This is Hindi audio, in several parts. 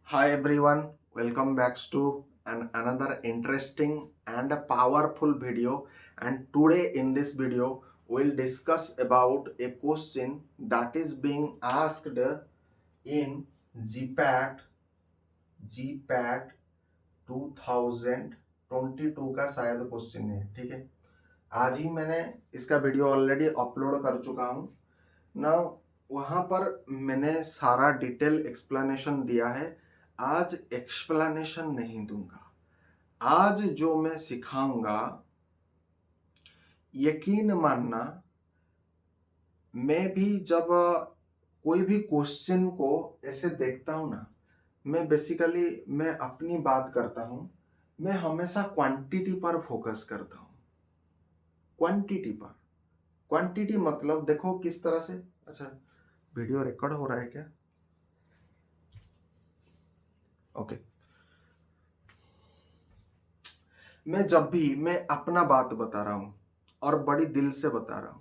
Hi everyone, welcome back to another interesting and a powerful video. And today in this video, we'll discuss about a question that is being asked in GPAT GPAT 2022 का शायद क्वेश्चन है। ठीक है, आज ही मैंने इसका वीडियो ऑलरेडी अपलोड कर चुका हूँ ना। वहां पर मैंने सारा डिटेल एक्सप्लेनेशन दिया है। आज एक्सप्लेनेशन नहीं दूंगा। आज जो मैं सिखाऊंगा, यकीन मानना, मैं भी जब कोई भी क्वेश्चन को ऐसे देखता हूं ना, मैं बेसिकली मैं अपनी बात करता हूं। मैं हमेशा क्वांटिटी पर फोकस करता हूं। क्वांटिटी पर। क्वांटिटी मतलब देखो किस तरह से। अच्छा, वीडियो रिकॉर्ड हो रहा है क्या? ओके। मैं अपना बात बता रहा हूं और बड़ी दिल से बता रहा हूं।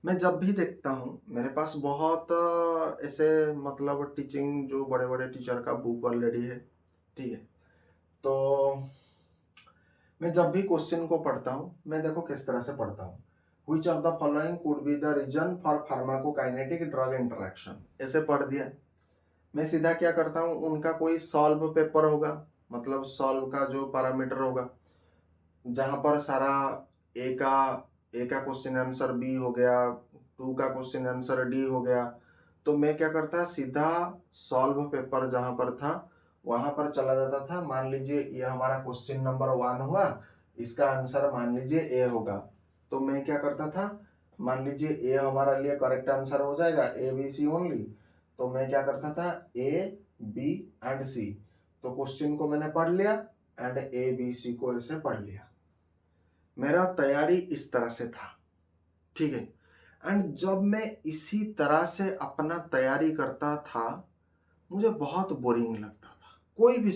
मैं जब भी देखता हूं, मेरे पास बहुत ऐसे मतलब टीचिंग जो बड़े बड़े टीचर का बुक ऑलरेडी है। ठीक है, तो मैं जब भी क्वेश्चन को पढ़ता हूं, मैं देखो किस तरह से पढ़ता हूं। Which of the following could be the reason for pharmacokinetic drug interaction? ऐसे पढ़ दिया। मैं सीधा क्या करता हूं, उनका कोई सॉल्व पेपर होगा, मतलब सॉल्व का जो पैरामीटर होगा, जहां पर सारा ए का ए का क्वेश्चन आंसर बी हो गया, टू का क्वेश्चन आंसर डी हो गया। तो मैं क्या करता, सीधा सॉल्व पेपर जहां पर था वहां पर चला जाता था। मान लीजिए ये हमारा क्वेश्चन नंबर 1 हुआ, इसका आंसर मान लीजिए ए होगा। तो मैं क्या करता था, मान लीजिए ए हमारा लिए करेक्ट आंसर हो जाएगा, ए बी सी ओनली। तो मैं क्या करता था, ए बी एंड सी। तो क्वेश्चन को मैंने पढ़ लिया एंड ए बी सी को ऐसे पढ़ लिया। मेरा तैयारी इस तरह से था। ठीक है, एंड जब मैं इसी तरह से अपना तैयारी करता था, मुझे बहुत बोरिंग लगता था। कोई भी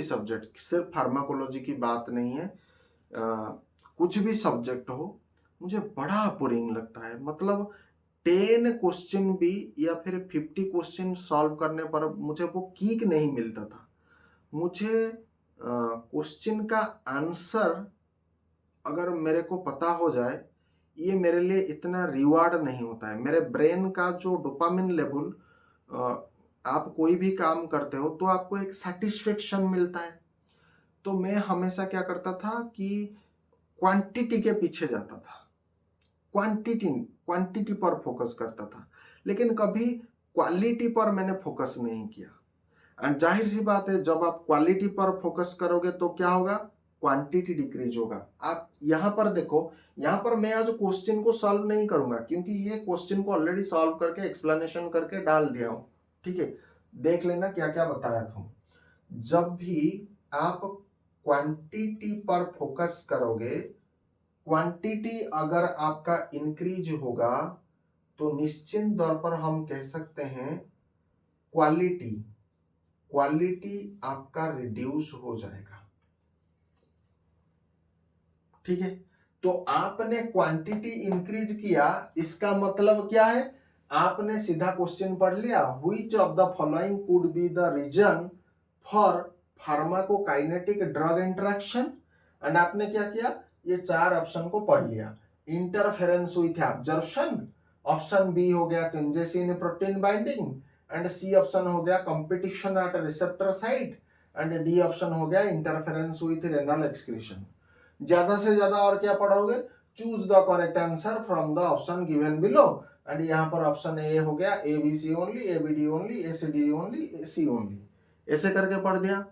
सब्जेक्ट, सिर्फ फार्माकोलॉजी की बात नहीं है। कुछ भी सब्जेक्ट हो, मुझे बड़ा बोरिंग लगता है। मतलब 10 क्वेश्चन भी या फिर 50 क्वेश्चन सॉल्व करने पर मुझे वो किक नहीं मिलता था। मुझे क्वेश्चन का आंसर अगर मेरे को पता हो जाए, ये मेरे लिए इतना रिवार्ड नहीं होता है। मेरे ब्रेन का जो डोपामिन लेवल, आप कोई भी काम करते हो तो आपको एक सेटिस्फेक्शन मिलता है। तो मैं हमेशा क्या करता था कि क्वांटिटी के पीछे जाता था। क्वांटिटी क्वांटिटी पर फोकस करता था, लेकिन कभी क्वालिटी पर मैंने फोकस नहीं किया। एंड जाहिर सी बात है, जब आप क्वालिटी पर फोकस करोगे तो क्या होगा, क्वांटिटी डिक्रीज होगा। आप यहां पर देखो, यहां पर मैं आज क्वेश्चन को सॉल्व नहीं करूंगा, क्योंकि ये क्वेश्चन को ऑलरेडी सॉल्व करके एक्सप्लेनेशन करके डाल दिया हूं। ठीक है, देख लेना क्या क्या बताया था। जब भी आप क्वांटिटी पर फोकस करोगे, क्वांटिटी अगर आपका इंक्रीज होगा, तो निश्चित तौर पर हम कह सकते हैं क्वालिटी क्वालिटी आपका रिड्यूस हो जाएगा। ठीक है, तो आपने क्वांटिटी इंक्रीज किया, इसका मतलब क्या है, आपने सीधा क्वेश्चन पढ़ लिया, which of the following could be the reason for pharmacokinetic drug interaction. And आपने क्या किया, ये 4 ऑप्शन को पढ़ लिया। Interference with absorption, option B हो गया changes in protein binding, and C option हो गया competition at receptor site, and D option हो गया इंटरफेरेंस विथ रेनल एक्सक्रीशन। ज्यादा से ज्यादा और क्या पढ़ोगे, choose the correct answer from the option given below. And यहाँ पर ऑप्शन ए हो गया, A B C only, A B D only, A C D only, A C only, ऐसे करके पढ़ दिया।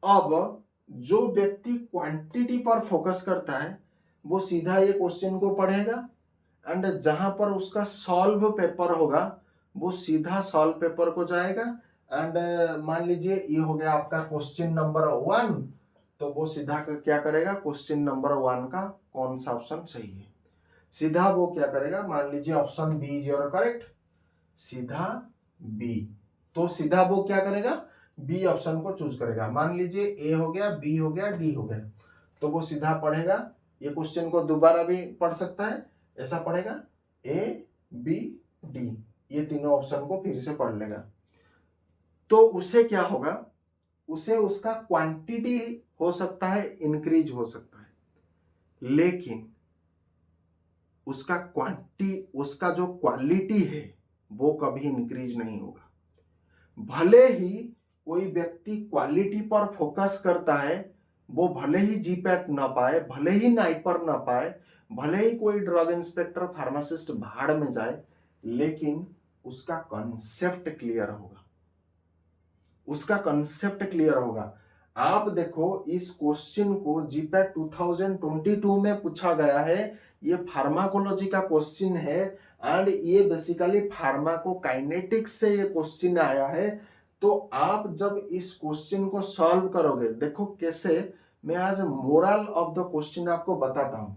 अब जो व्यक्ति क्वांटिटी पर फोकस करता है, वो सीधा ये क्वेश्चन को पढ़ेगा, एंड जहां पर उसका सॉल्व पेपर होगा, वो सीधा सॉल्व पेपर को जाएगा। एंड मान लीजिए ये हो गया आपका क्वेश्चन नंबर 1, तो वो सीधा क्या करेगा, क्वेश्चन नंबर 1 का कौन सा ऑप्शन सही है, सीधा वो क्या करेगा, मान लीजिए option B is your correct, सीधा बी। तो सीधा वो क्या करेगा, बी ऑप्शन को चूज करेगा। मान लीजिए ए हो गया, बी हो गया, डी हो गया, तो वो सीधा पढ़ेगा। ये क्वेश्चन को दोबारा भी पढ़ सकता है, ऐसा पढ़ेगा ए बी डी, ये तीनों ऑप्शन को फिर से पढ़ लेगा। तो उसे क्या होगा, उसे उसका क्वांटिटी हो सकता है इंक्रीज हो सकता है, लेकिन उसका जो क्वालिटी है वो कभी इंक्रीज नहीं होगा। भले ही कोई व्यक्ति क्वालिटी पर फोकस करता है, वो भले ही जीपैट ना पाए, भले ही नाइपर ना पाए, भले ही कोई ड्रग इंस्पेक्टर फार्मासिस्ट भाड़ में जाए, लेकिन उसका कंसेप्ट क्लियर होगा, उसका कंसेप्ट क्लियर होगा। आप देखो इस क्वेश्चन को जीपैट 2022 में पूछा गया है, ये फार्माकोलॉजी का क्वेश्चन है एंड ये बेसिकली फार्माकोकाइनेटिक्स से ये क्वेश्चन आया है। तो आप जब इस क्वेश्चन को सॉल्व करोगे, देखो कैसे, मैं आज मोरल ऑफ द क्वेश्चन आपको बताता हूं।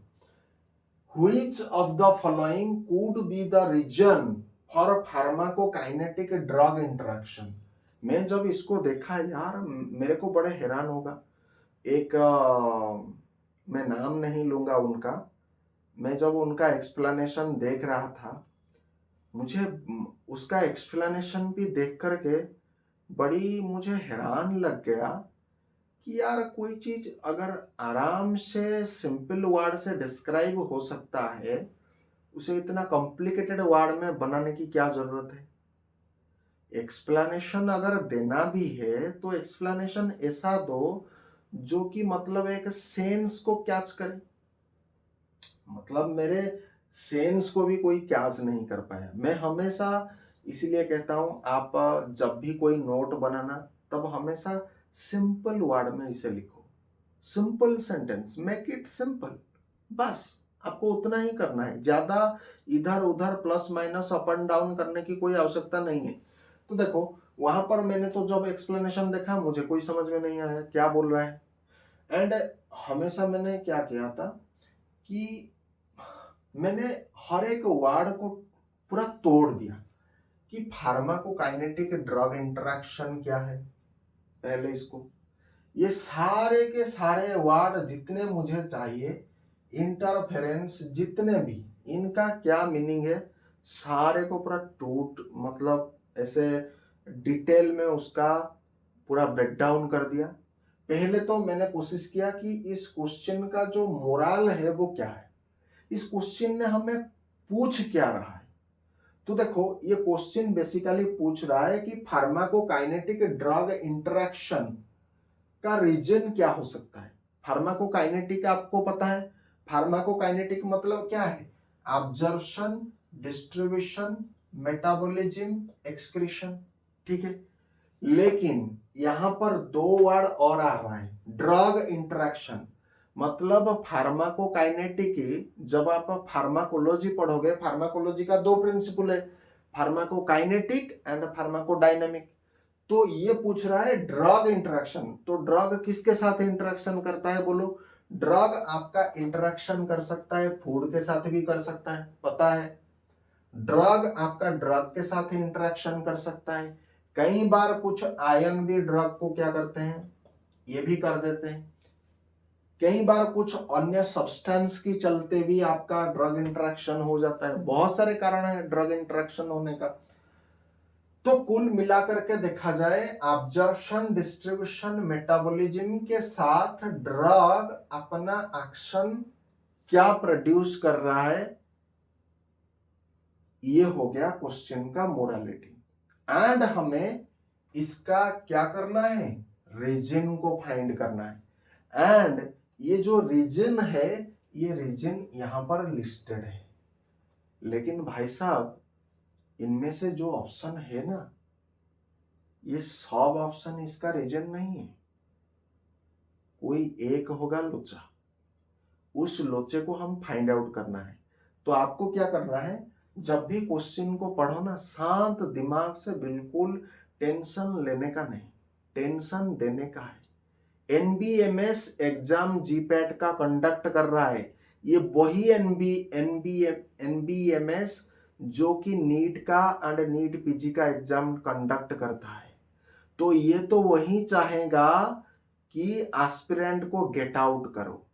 Which of the following could be the reason for pharmacokinetic drug interaction? मैं जब इसको देखा यार, मेरे को बड़े हैरान होगा। एक मैं नाम नहीं लूंगा उनका, मैं जब उनका एक्सप्लेनेशन देख रहा था, मुझे उसका एक्सप्लेनेशन भी देख करके बड़ी मुझे हैरान लग गया कि यार कोई चीज अगर आराम से सिंपल वर्ड से डिस्क्राइब हो सकता है, उसे इतना कॉम्प्लिकेटेड वर्ड में बनाने की क्या जरूरत है। एक्सप्लेनेशन अगर देना भी है तो एक्सप्लेनेशन ऐसा दो जो कि मतलब एक सेंस को कैच करे। मतलब मेरे सेंस को भी कोई कैच नहीं कर पाया। मैं हमेशा इसीलिए कहता हूं, आप जब भी कोई नोट बनाना तब हमेशा सिंपल वर्ड में इसे लिखो, simple sentence, make it simple, बस आपको उतना ही करना है। ज्यादा इधर उधर plus minus up and down करने की कोई आवश्यकता नहीं है। तो देखो वहां पर मैंने तो जब एक्सप्लेनेशन देखा, मुझे कोई समझ में नहीं आया क्या बोल रहा है। एंड हमेशा मैंने क्या किया था कि मैंने हर एक वर्ड को पूरा तोड़ दिया कि फार्माकोकाइनेटिक ड्रग इंटरेक्शन क्या है। पहले इसको, ये सारे के सारे वर्ड जितने मुझे चाहिए, इंटरफेरेंस जितने भी, इनका क्या मीनिंग है, सारे को पूरा मतलब ऐसे डिटेल में उसका पूरा ब्रेक डाउन कर दिया। पहले तो मैंने कोशिश किया कि इस क्वेश्चन का जो मोरल है वो क्या है, इस क्वेश्चन ने हमें पूछ क्या रहा है। तो देखो ये क्वेश्चन बेसिकली पूछ रहा है कि फार्माकोकाइनेटिक ड्रग इंटरेक्शन का रीजन क्या हो सकता है। फार्माकोकाइनेटिक आपको पता है, फार्माकोकाइनेटिक मतलब क्या है, ऑब्जर्प्शन, डिस्ट्रीब्यूशन, मेटाबॉलिज्म, एक्सक्रीशन, ठीक है। लेकिन यहां पर दो वर्ड और आ रहा है, ड्रग इंटरेक्शन। मतलब फार्माकोकाइनेटिक, जब आप फार्माकोलॉजी पढ़ोगे, फार्माकोलॉजी का दो प्रिंसिपल है, फार्माकोकाइनेटिक एंड फार्माकोडायनेमिक। तो ये पूछ रहा है ड्रग इंटरेक्शन। तो ड्रग किसके साथ इंटरेक्शन करता है बोलो। ड्रग आपका इंटरेक्शन कर सकता है फूड के साथ भी कर सकता है, पता है। ड्रग आपका ड्रग के साथ इंटरेक्शन कर सकता है। कई बार कुछ आयन भी ड्रग को क्या करते हैं, ये भी कर देते हैं। कई बार कुछ अन्य सब्सटेंस की चलते भी आपका ड्रग इंटरेक्शन हो जाता है। बहुत सारे कारण है ड्रग इंटरेक्शन होने का। तो कुल मिलाकर के देखा जाए, ऑब्जर्प्शन, डिस्ट्रीब्यूशन, मेटाबॉलिज्म के साथ ड्रग अपना एक्शन क्या प्रोड्यूस कर रहा है, ये हो गया क्वेश्चन का मोरालिटी। एंड हमें इसका क्या करना है, रीजन को फाइंड करना है। एंड ये जो रीजन है, ये रीजन यहां पर लिस्टेड है। लेकिन भाई साहब, इनमें से जो ऑप्शन है ना, ये सब ऑप्शन इसका रीजन नहीं है। कोई एक होगा लोचा, उस लोचे को हम फाइंड आउट करना है। तो आपको क्या करना है, जब भी क्वेश्चन को पढ़ो ना, शांत दिमाग से, बिल्कुल टेंशन लेने का नहीं, टेंशन देने का है। एनबीएमएस एग्जाम जीपैट का कंडक्ट कर रहा है, ये वही एनबीएमएस जो कि नीट का एंड नीट पीजी का एग्जाम कंडक्ट करता है। तो ये तो वही चाहेगा कि एस्पिरेंट को गेट आउट करो।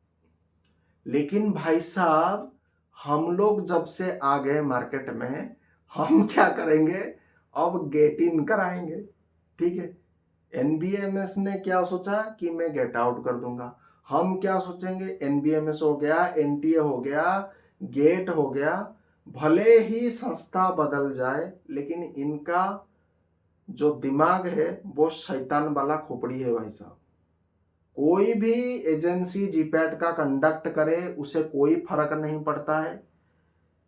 लेकिन भाई साहब, हम लोग जब से आ गए मार्केट में, हम क्या करेंगे, अब गेट इन कराएंगे। ठीक है, एनबीएमएस ने क्या सोचा कि मैं गेट आउट कर दूंगा। हम क्या सोचेंगे, एनबीएमएस हो गया, एनटीए हो गया, गेट हो गया, भले ही संस्था बदल जाए लेकिन इनका जो दिमाग है वो शैतान वाला खोपड़ी है भाई साहब। कोई भी एजेंसी जीपैट का कंडक्ट करे उसे कोई फर्क नहीं पड़ता है,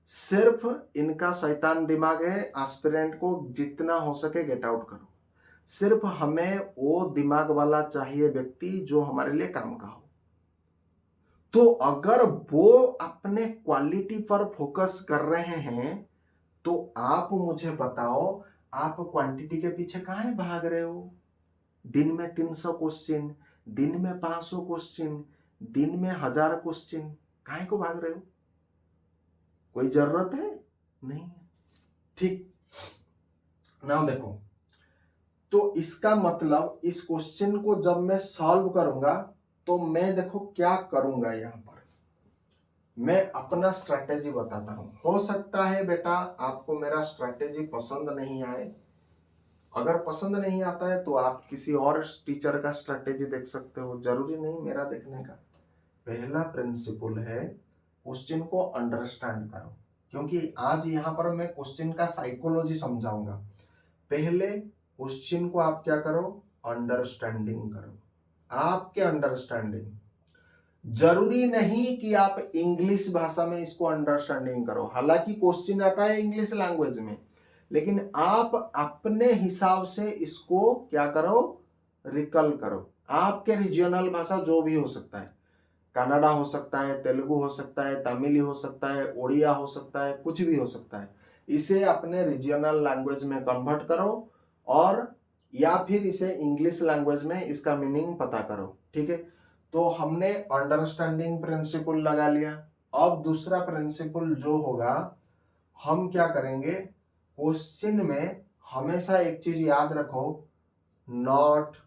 सिर्फ इनका शैतान दिमाग है, एस्पिरेंट को जितना हो सके गेट आउट करो। सिर्फ हमें वो दिमाग वाला चाहिए व्यक्ति जो हमारे लिए काम का हो। तो अगर वो अपने क्वालिटी पर फोकस कर रहे हैं तो आप मुझे बताओ, आप क्वांटिटी के पीछे काहे भाग रहे हो? दिन में 300 क्वेश्चन, दिन में 500 क्वेश्चन, दिन में 1000 क्वेश्चन, काहे को भाग रहे हो? कोई जरूरत है? नहीं है। ठीक, नाउ देखो, तो इसका मतलब इस क्वेश्चन को जब मैं सॉल्व करूंगा तो मैं देखो क्या करूंगा, यहां पर मैं अपना स्ट्रैटेजी बताता हूं। हो सकता है बेटा आपको मेरा स्ट्रैटेजी पसंद नहीं आए, अगर पसंद नहीं आता है तो आप किसी और टीचर का स्ट्रैटेजी देख सकते हो, जरूरी नहीं मेरा देखने का। पहला प्रिंसिपल है क्वेश्चन को अंडरस्टैंड करो, क्योंकि आज यहां पर मैं क्वेश्चन का साइकोलॉजी समझाऊंगा। पहले क्वेश्चन को आप क्या करो, अंडरस्टैंडिंग करो। आपके अंडरस्टैंडिंग, जरूरी नहीं कि आप इंग्लिश भाषा में इसको अंडरस्टैंडिंग करो, हालांकि क्वेश्चन आता है इंग्लिश लैंग्वेज में, लेकिन आप अपने हिसाब से इसको क्या करो, रिकल करो। आपके रीजनल भाषा जो भी हो सकता है, कन्नड़ा हो सकता है, तेलुगु हो सकता है, तमिल हो सकता है, उड़िया हो सकता है, कुछ भी हो सकता है, इसे अपने रीजनल लैंग्वेज में कन्वर्ट करो और या फिर इसे इंग्लिश लैंग्वेज में इसका मीनिंग पता करो। ठीक है, तो हमने अंडरस्टैंडिंग प्रिंसिपल लगा लिया। अब दूसरा प्रिंसिपल जो होगा, हम क्या करेंगे, क्वेश्चन में हमेशा एक चीज याद रखो, not,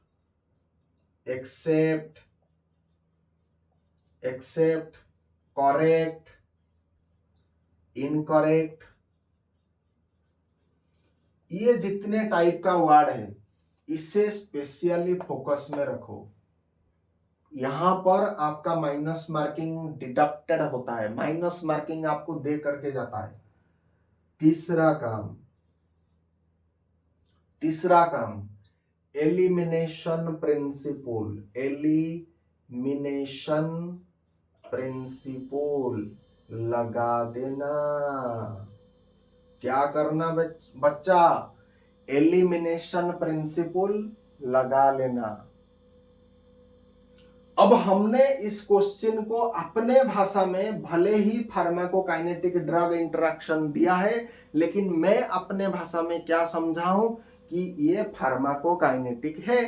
except, except, correct, incorrect, ये जितने टाइप का वर्ड है इसे स्पेशली फोकस में रखो। यहां पर आपका माइनस मार्किंग डिडक्टेड होता है, माइनस मार्किंग आपको दे करके जाता है। तीसरा काम एलिमिनेशन प्रिंसिपल, एलिमिनेशन प्रिंसिपल लगा देना। क्या करना बच्चा, एलिमिनेशन प्रिंसिपल लगा लेना। अब हमने इस क्वेश्चन को अपने भाषा में भले ही फार्माकोकाइनेटिक ड्रग इंटरेक्शन दिया है, लेकिन मैं अपने भाषा में क्या समझाऊं कि ये फार्माकोकाइनेटिक है।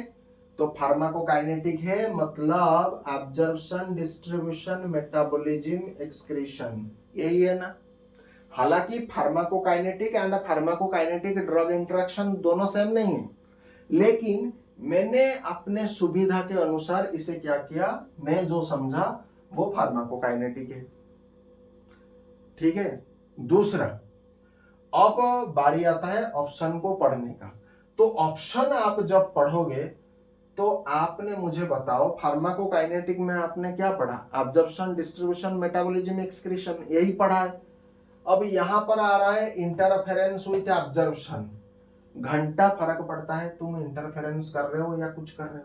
तो फार्माकोकाइनेटिक है मतलब ऑब्जर्प्शन, डिस्ट्रीब्यूशन, मेटाबॉलिज्म, एक्सक्रीशन, यही है ना। हालांकि pharmacokinetic and pharmacokinetic drug interaction दोनों सेम नहीं है, लेकिन मैंने अपने सुविधा के अनुसार इसे क्या किया, मैं जो समझा वो फार्माकोकाइनेटिक है। ठीक है, दूसरा, अब बारी आता है ऑप्शन को पढ़ने का। तो ऑप्शन आप जब पढ़ोगे तो आपने मुझे बताओ, फार्माकोकाइनेटिक में आपने क्या पढ़ा, ऑब्जर्प्शन, डिस्ट्रीब्यूशन, मेटाबॉलिज्म, एक्सक्रीशन, यही पढ़ा है। अब यहां पर आ रहा है इंटरफेरेंस विथ ऑब्जर्प्शन। घंटा फर्क पड़ता है तुम इंटरफेरेंस कर रहे हो या कुछ कर रहे हो,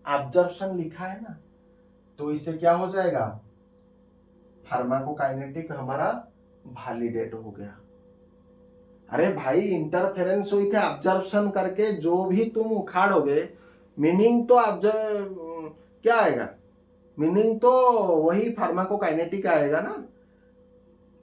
ऑब्जर्प्शन लिखा है ना, तो इसे क्या हो जाएगा, फार्माकोकाइनेटिक हमारा वैलिडेट हो गया। अरे भाई, इंटरफेरेंस विथ ऑब्जर्प्शन करके जो भी तुम उखाड़ोगे, मीनिंग तो क्या आएगा, मीनिंग तो वही फार्माकोकाइनेटिक आएगा ना।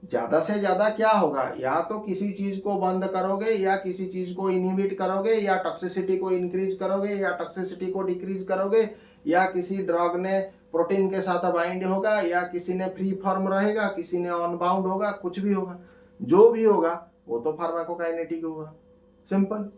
ज्यादा से ज्यादा क्या होगा, या तो किसी चीज को बंद करोगे, या किसी चीज को इनहिबिट करोगे, या टॉक्सिसिटी को इंक्रीज करोगे, या टॉक्सिसिटी को डिक्रीज करोगे, या किसी ड्रग ने प्रोटीन के साथ बाइंड होगा, या किसी ने फ्री फॉर्म रहेगा, किसी ने अनबाउंड होगा, कुछ भी होगा, जो भी होगा वो तो फार्माकोकाइनेटिक होगा। Simple.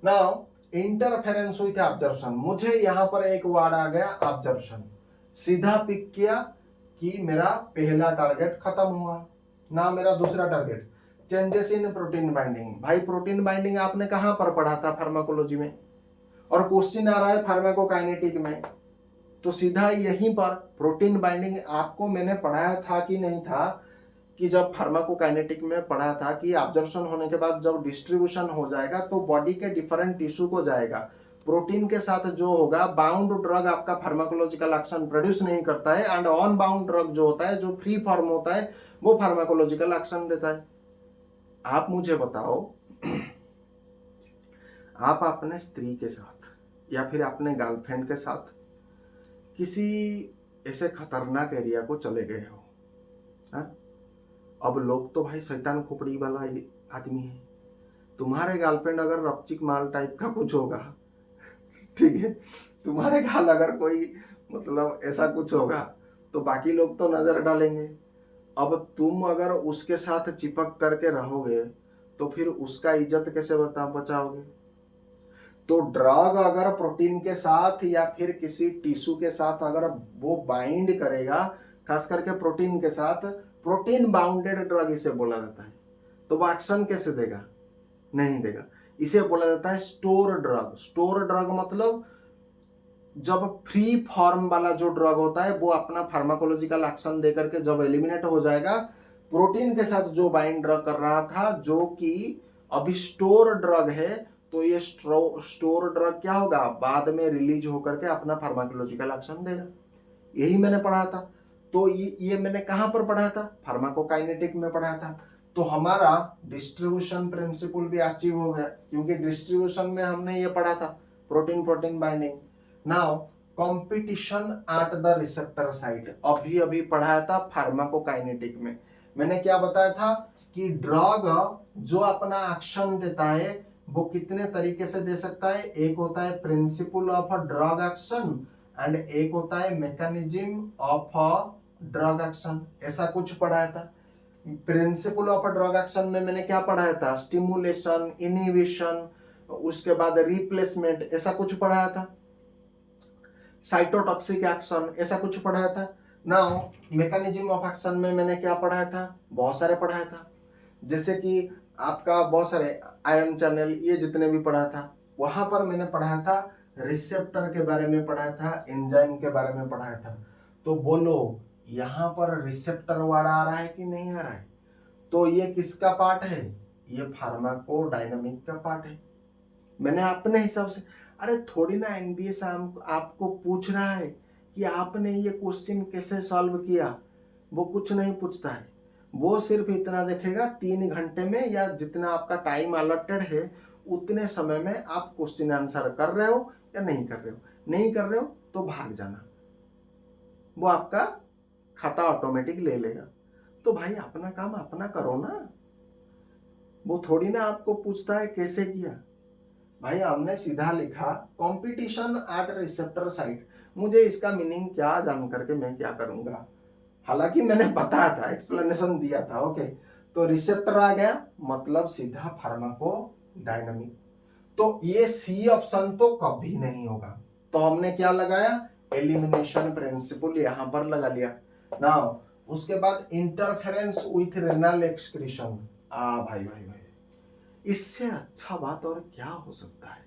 Now interference with absorption, मुझे यहां पर एक वर्ड आ गया ऑब्जर्प्शन, सीधा पिक किया कि मेरा पहला टारगेट खत्म हुआ ना। मेरा दूसरा target changes in protein binding. भाई प्रोटीन बाइंडिंग आपने कहां पर पढ़ा था फार्माकोलॉजी में, और क्वेश्चन आ रहा है फार्माकोकाइनेटिक में, तो सीधा यहीं पर प्रोटीन बाइंडिंग आपको मैंने पढ़ाया था कि नहीं था, कि जब फार्माकोकाइनेटिक में पढ़ा था कि ऑब्जर्वेशन होने के बाद जब डिस्ट्रीब्यूशन हो जाएगा तो बॉडी के डिफरेंट टिश्यू को जाएगा, प्रोटीन के साथ जो होगा बाउंड ड्रग आपका फार्माकोलॉजिकल एक्शन प्रोड्यूस नहीं करता है, एंड ऑन बाउंड ड्रग जो होता है, जो फ्री फॉर्म होता है, वो फार्माकोलॉजिकल एक्शन देता है। आप मुझे बताओ, आप अपने स्त्री के साथ या फिर अपने गर्लफ्रेंड के साथ किसी ऐसे खतरनाक एरिया को चले गए हो, हा? अब लोग तो भाई शैतान खोपड़ी वाला आदमी है, तुम्हारे गर्लफ्रेंड अगर रपचिक माल टाइप का कुछ होगा, ठीक है, तुम्हारे गाल अगर कोई मतलब ऐसा कुछ होगा तो बाकी लोग तो नजर डालेंगे। अब तुम अगर उसके साथ चिपक करके रहोगे तो फिर उसका इज्जत कैसे बचाओगे? तो ड्रग अगर प्रोटीन के साथ या फिर किसी टिश्यू के साथ अगर वो बाइंड करेगा, खास करके प्रोटीन के साथ, प्रोटीन बाउंडेड ड्रग इसे बोला जाता है, तो वो एक्शन कैसे देगा? नहीं देगा। इसे बोला जाता है स्टोर ड्रग। स्टोर ड्रग मतलब जब फ्री फॉर्म वाला जो ड्रग होता है वो अपना फार्माकोलॉजिकल एक्शन देकर के जब एलिमिनेट हो जाएगा, प्रोटीन के साथ जो बाइंड ड्रग कर रहा था, जो कि अभी स्टोर ड्रग है, तो ये स्टोर ड्रग क्या होगा, बाद में रिलीज होकर के अपना फार्माकोलॉजिकल एक्शन देगा। यही मैंने पढ़ा था। तो ये मैंने कहां पर पढ़ा था? फार्माकोकाइनेटिक में पढ़ा था। तो हमारा डिस्ट्रीब्यूशन प्रिंसिपल भी अचीव हो गया, क्योंकि डिस्ट्रीब्यूशन में हमने ये पढ़ा था protein protein binding. Now competition at the receptor site अभी अभी पढ़ाया था फार्माकोकाइनेटिक में। मैंने क्या बताया था कि ड्रग जो अपना एक्शन देता है वो कितने तरीके से दे सकता है। एक होता है principle of a drug action and एक होता है mechanism of a drug action. ऐसा कुछ पढ़ाया था। Principle of a drug action में मैंने क्या पढ़ाया था? स्टिमुलेशन, इनहिबिशन, उसके बाद रिप्लेसमेंट, ऐसा कुछ पढ़ाया था। साइटोटॉक्सिक एक्शन, ऐसा कुछ पढ़ाया था। नाउ मैकेनिज्म ऑफ एक्शन में मैंने क्या पढ़ाया था? बहुत सारे पढ़ाया था, जैसे कि आपका बहुत सारे आयन चैनल, ये जितने भी पढ़ा था। वहां पर मैंने पढ़ाया था रिसेप्टर के बारे में पढ़ाया था, एंजाइम के बारे में पढ़ाया था। तो बोलो यहाँ पर रिसेप्टर वर्ड आ रहा है कि नहीं आ रहा है? तो ये किसका पार्ट है? ये फार्माकोडायनामिक का पार्ट है। मैंने अपने हिसाब से, अरे थोड़ी ना एनबीए से आपको पूछ रहा है कि आपने ये क्वेश्चन कैसे सॉल्व किया, वो कुछ नहीं पूछता है। वो सिर्फ इतना देखेगा 3 घंटे में या जितना आपका टाइम अलॉटेड है उतने समय में आप क्वेश्चन आंसर कर रहे हो या नहीं कर रहे हो। नहीं कर रहे हो तो भाग जाना, वो आपका खाता ऑटोमेटिक ले लेगा। तो भाई अपना काम अपना करो ना, वो थोड़ी ना आपको पूछता है कैसे किया। भाई हमने सीधा लिखा कंपटीशन एट रिसेप्टर साइट। मुझे इसका मीनिंग क्या जान करके मैं क्या करूंगा, हालांकि मैंने बताया था, एक्सप्लेनेशन दिया था। ओके, तो रिसेप्टर आ गया, मतलब सीधा फार्माकोडायनामिक। तो ये सी ऑप्शन तो कभी नहीं होगा। तो हमने क्या लगाया? एलिमिनेशन प्रिंसिपल यहां पर लगा लिया। नाउ उसके बाद इंटरफेरेंस विथ रेनल एक्सक्रीशन। भाई भाई भाई, इससे अच्छा बात और क्या हो सकता है?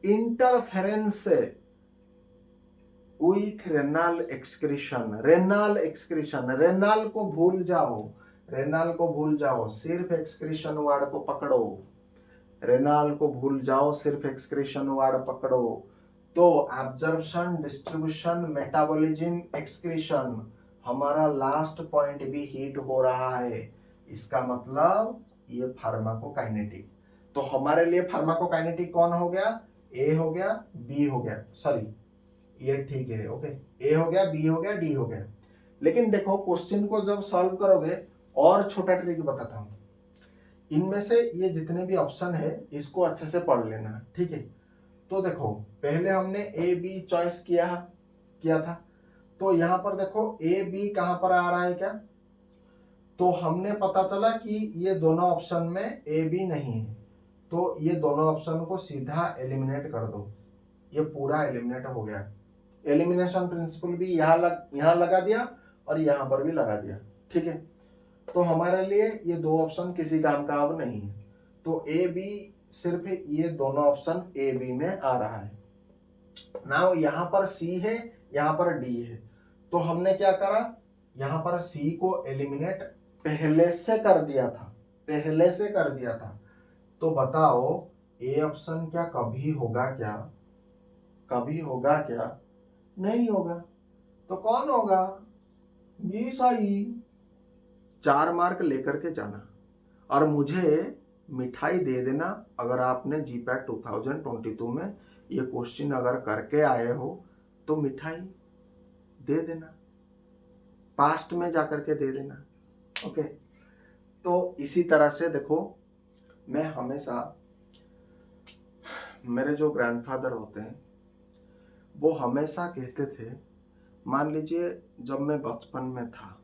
Interference with renal excretion. Renal excretion, renal को भूल जाओ, रेनल को भूल जाओ, सिर्फ एक्सक्रीशन वर्ड को पकड़ो। रेनल को भूल जाओ, सिर्फ एक्सक्रीशन वर्ड पकड़ो। तो ऑब्जर्प्शन, डिस्ट्रीब्यूशन, मेटाबॉलिज्म, एक्सक्रीशन, हमारा लास्ट पॉइंट भी हिट हो रहा है। इसका मतलब ये फार्माकोकाइनेटिक। तो हमारे लिए फार्माकोकाइनेटिक कौन हो गया? ए हो गया, बी हो गया, सॉरी ये ठीक है। ओके, ए हो गया, बी हो गया, डी हो गया। लेकिन देखो क्वेश्चन को जब सॉल्व करोगे, और छोटा ट्रिक बताता हूं। इनमें से ये जितने भी ऑप्शन है इसको अच्छे से पढ़ लेना, ठीक है। तो देखो पहले हमने ए बी चॉइस किया था। तो यहां पर देखो ए बी कहां पर आ रहा है क्या? तो हमने पता चला कि ये दोनों ऑप्शन में ए बी नहीं है, तो ये दोनों ऑप्शन को सीधा एलिमिनेट कर दो। ये पूरा एलिमिनेट हो गया। एलिमिनेशन प्रिंसिपल भी यहाँ लगा दिया और यहाँ पर भी लगा दिया, ठीक है। तो हमारे लिए ये दो ऑप्शन किसी काम का अब नहीं है। तो ए बी, सिर्फ ये दोनों ऑप्शन ए बी में आ रहा है। नाउ यहाँ पर सी है, यहाँ पर डी है, तो हमने क्या करा, यहाँ पर सी को एलिमिनेट पहले से कर दिया था, पहले से कर दिया था। तो बताओ ए ऑप्शन क्या कभी होगा क्या, कभी होगा क्या, नहीं होगा। तो कौन होगा, बी सही। 4 मार्क लेकर के जाना और मुझे मिठाई दे देना अगर आपने जीपैट 2022 में ये क्वेश्चन अगर करके आए हो तो मिठाई दे देना, पास्ट में जाकर के दे देना। ओके, तो इसी तरह से देखो, मैं हमेशा, मेरे जो ग्रैंडफादर होते हैं वो हमेशा कहते थे, मान लीजिए जब मैं बचपन में था,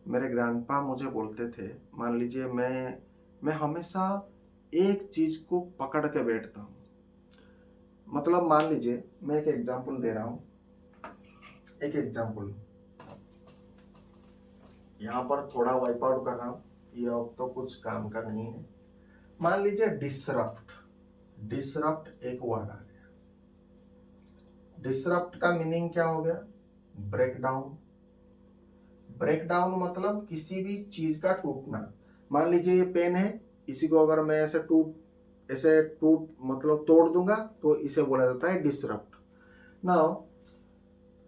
मेरे ग्रैंडपा मुझे बोलते थे, मान लीजिए मैं हमेशा एक चीज को पकड़ के बैठता हूँ। मतलब मान लीजिए मैं एक एग्जांपल दे रहा हूँ, एक एग्जांपल यहाँ पर थोड़ा वाइप आउट कर रहा हूँ, ये अब तो कुछ काम का नहीं है। मान लीजिए डिसरप्ट, डिसरप्ट एक वर्ड आ गया। डिसरप्ट का मीनिंग क्या हो गया, ब्रेक डाउन। ब्रेक डाउन मतलब किसी भी चीज का टूटना। मान लीजिए ये पेन है, इसी को अगर मैं ऐसे टूट मतलब तोड़ दूंगा तो इसे बोला जाता है डिसरप्ट। नाउ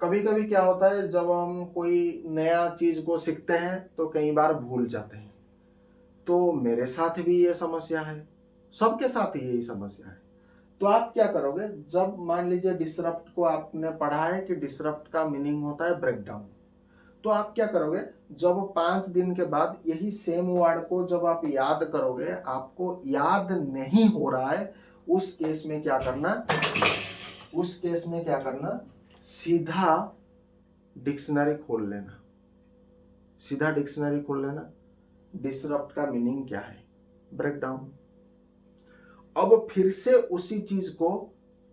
कभी कभी क्या होता है, जब हम कोई नया चीज को सीखते हैं तो कई बार भूल जाते हैं। तो मेरे साथ भी ये समस्या है, सबके साथ ही यही समस्या है। तो आप क्या करोगे, जब मान लीजिए डिसरप्ट को आपने पढ़ा है कि डिसरप्ट का मीनिंग होता है ब्रेक डाउन, तो आप क्या करोगे, जब 5 दिन के बाद यही सेम वर्ड को जब आप याद करोगे, आपको याद नहीं हो रहा है, उस केस में क्या करना, उस केस में क्या करना, सीधा डिक्शनरी खोल लेना, सीधा डिक्शनरी खोल लेना। डिसरप्ट का मीनिंग क्या है, ब्रेक डाउन। अब फिर से उसी चीज को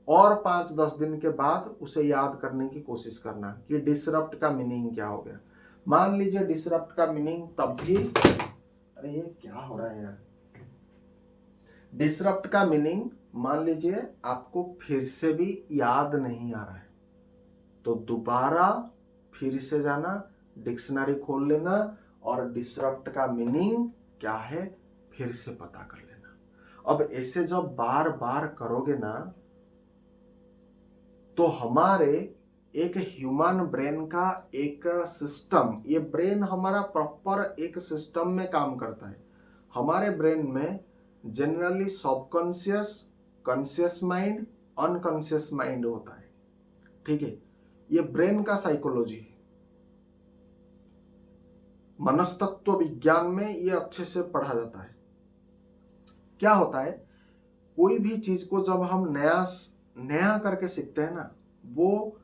और 5-10 दिन के बाद उसे याद करने की कोशिश करना कि डिसरप्ट का मीनिंग क्या हो गया। मान लीजिए डिसरप्ट का मीनिंग तब भी, अरे ये क्या हो रहा है यार, डिसरप्ट का मीनिंग मान लीजिए आपको फिर से भी याद नहीं आ रहा है, तो दोबारा फिर से जाना, डिक्शनरी खोल लेना और डिसरप्ट का मीनिंग क्या है फिर से पता कर लेना। अब ऐसे जब बार बार करोगे ना, तो हमारे एक ह्यूमन ब्रेन का एक सिस्टम, ये ब्रेन हमारा प्रॉपर एक सिस्टम में काम करता है। हमारे ब्रेन में generally subconscious, conscious mind, unconscious mind होता है, ठीक है। ये ब्रेन का साइकोलॉजी है, मनस्तत्व विज्ञान में ये अच्छे से पढ़ा जाता है। क्या होता है, कोई भी चीज को जब हम नया करके सीखते हैं ना, वो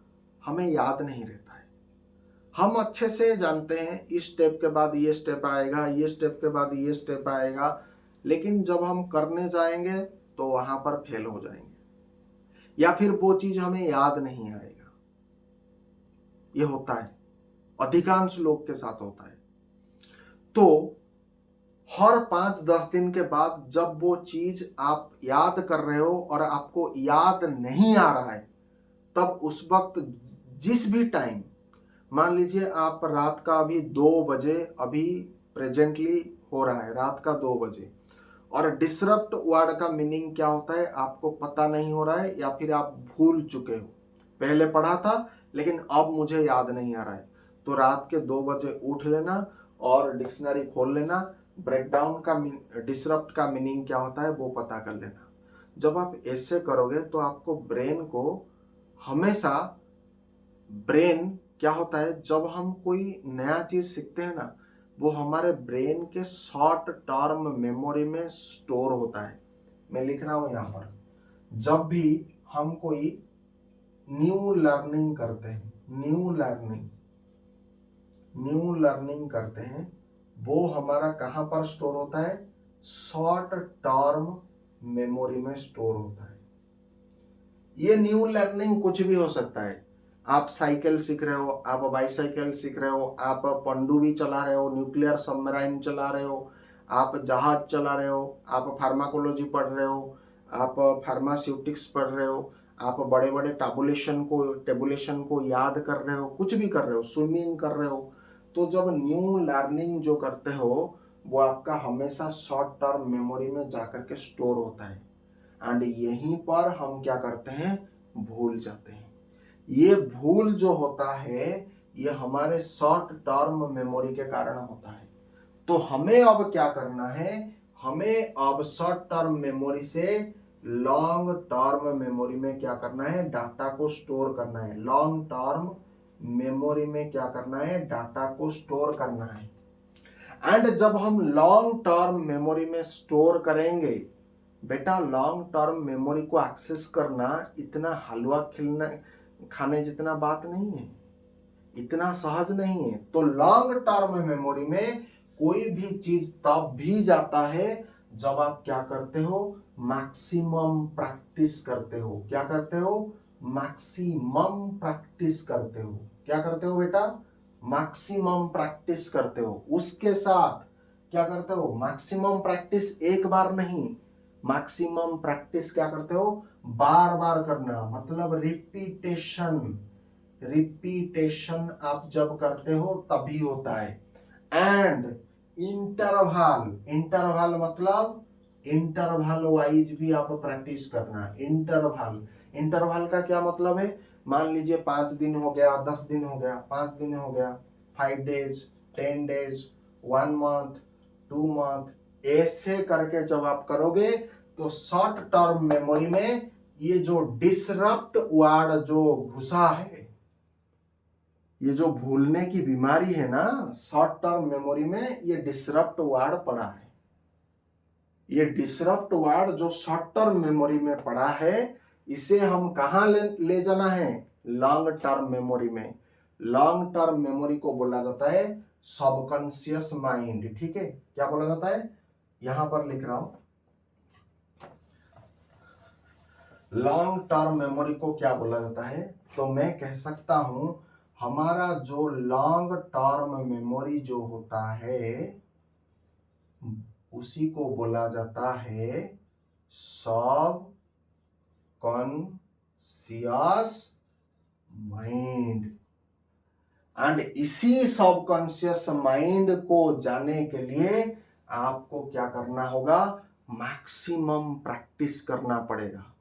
हमें याद नहीं रहता है। हम अच्छे से जानते हैं इस स्टेप के बाद ये स्टेप आएगा, ये स्टेप के बाद ये स्टेप आएगा, लेकिन जब हम करने जाएंगे तो वहां पर फेल हो जाएंगे या फिर वो चीज हमें याद नहीं आएगा। ये होता है, अधिकांश लोग के साथ होता है। तो हर 5-10 दिन के बाद जब वो चीज आप याद कर रहे हो और आपको याद नहीं आ रहा है, तब उस वक्त जिस भी टाइम, मान लीजिए आप रात का अभी 2 बजे, अभी प्रेजेंटली हो रहा है रात का 2 बजे, और डिसरप्ट वर्ड का मीनिंग क्या होता है आपको पता नहीं हो रहा है या फिर आप भूल चुके हो, पहले पढ़ा था लेकिन अब मुझे याद नहीं आ रहा है, तो रात के 2 बजे उठ लेना और डिक्शनरी खोल लेना, ब्रेकडाउन का डिसरप्ट का मीनिंग क्या होता है वो पता कर लेना। जब आप ऐसे करोगे तो आपको ब्रेन को हमेशा, ब्रेन क्या होता है, जब हम कोई नया चीज सीखते हैं ना, वो हमारे ब्रेन के शॉर्ट टर्म मेमोरी में स्टोर होता है। मैं लिख रहा हूं यहां पर, जब भी हम कोई न्यू लर्निंग करते हैं, न्यू लर्निंग करते हैं, वो हमारा कहां पर स्टोर होता है, शॉर्ट टर्म मेमोरी में स्टोर होता है। ये न्यू लर्निंग कुछ भी हो सकता है, आप साइकिल सीख रहे हो, आप बाईसाइकिल सीख रहे हो, आप पनडुब्बी चला रहे हो, न्यूक्लियर सबमरीन चला रहे हो, आप जहाज चला रहे हो, आप फार्माकोलॉजी पढ़ रहे हो, आप फार्मास्यूटिक्स पढ़ रहे हो, आप बड़े बड़े टेबुलेशन को याद कर रहे हो, कुछ भी कर रहे हो, स्विमिंग कर रहे हो, तो जब न्यू लर्निंग जो करते हो वो आपका हमेशा शॉर्ट टर्म मेमोरी में जाकर के स्टोर होता है, एंड यहीं पर हम क्या करते हैं, भूल जाते हैं। ये भूल जो होता है ये हमारे शॉर्ट टर्म मेमोरी के कारण होता है। तो हमें अब क्या करना है, हमें अब शॉर्ट टर्म मेमोरी से लॉन्ग टर्म मेमोरी में क्या करना है, डाटा को स्टोर करना है। लॉन्ग टर्म मेमोरी में क्या करना है, डाटा को स्टोर करना है। एंड जब हम लॉन्ग टर्म मेमोरी में स्टोर करेंगे, बेटा लॉन्ग टर्म मेमोरी को एक्सेस करना इतना हलवा खाने जितना बात नहीं है, इतना सहज नहीं है। तो लॉन्ग टर्म मेमोरी में कोई भी चीज तब भी जाता है जब आप क्या करते हो, मैक्सिमम प्रैक्टिस करते हो। क्या करते हो, मैक्सिमम प्रैक्टिस करते हो। क्या करते हो बेटा, मैक्सिमम प्रैक्टिस करते हो। उसके साथ क्या करते हो, मैक्सिमम प्रैक्टिस एक बार नहीं, मैक्सिमम प्रैक्टिस क्या करते हो, बार बार करना, मतलब रिपीटेशन। रिपीटेशन आप जब करते हो तभी होता है। एंड इंटरवल, इंटरवल मतलब इंटरवल वाइज भी आप प्रैक्टिस करना। इंटरवल, इंटरवल का क्या मतलब है, मान लीजिए 5 दिन हो गया, 10 दिन हो गया, 5 दिन हो गया, 5 डेज, 10 डेज, 1 मंथ, 2 मंथ, ऐसे करके जब आप करोगे तो शॉर्ट टर्म मेमोरी में ये जो डिसरप्ट वर्ड जो घुसा है, ये जो भूलने की बीमारी है ना, शॉर्ट टर्म मेमोरी में ये डिसरप्ट वर्ड पड़ा है। ये डिसरप्ट वर्ड जो शॉर्ट टर्म मेमोरी में पड़ा है, इसे हम कहां ले जाना है, लॉन्ग टर्म मेमोरी में। लॉन्ग टर्म मेमोरी को बोला जाता है सबकॉन्शियस माइंड। ठीक है, क्या बोला जाता है, यहां पर लिख रहा हूं, लॉन्ग टर्म मेमोरी को क्या बोला जाता है। तो मैं कह सकता हूं हमारा जो लॉन्ग टर्म मेमोरी जो होता है उसी को बोला जाता है सब कॉन्शियस माइंड। एंड इसी सबकॉन्शियस माइंड को जाने के लिए आपको क्या करना होगा, मैक्सिमम प्रैक्टिस करना पड़ेगा।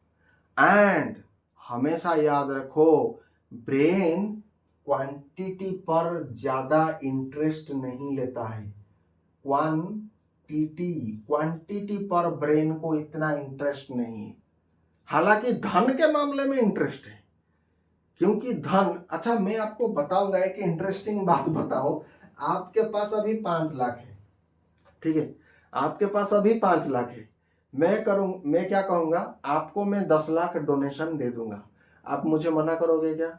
एंड हमेशा याद रखो, ब्रेन क्वांटिटी पर ज्यादा इंटरेस्ट नहीं लेता है। क्वांटिटी पर ब्रेन को इतना इंटरेस्ट नहीं है। हालांकि धन के मामले में इंटरेस्ट है, क्योंकि धन, अच्छा मैं आपको बताऊंगा एक इंटरेस्टिंग बात बताओ। आपके पास अभी 5 लाख है, ठीक है, आपके पास अभी 5 लाख है। मैं क्या कहूंगा, आपको मैं 10 लाख डोनेशन दे दूंगा, आप मुझे मना करोगे क्या?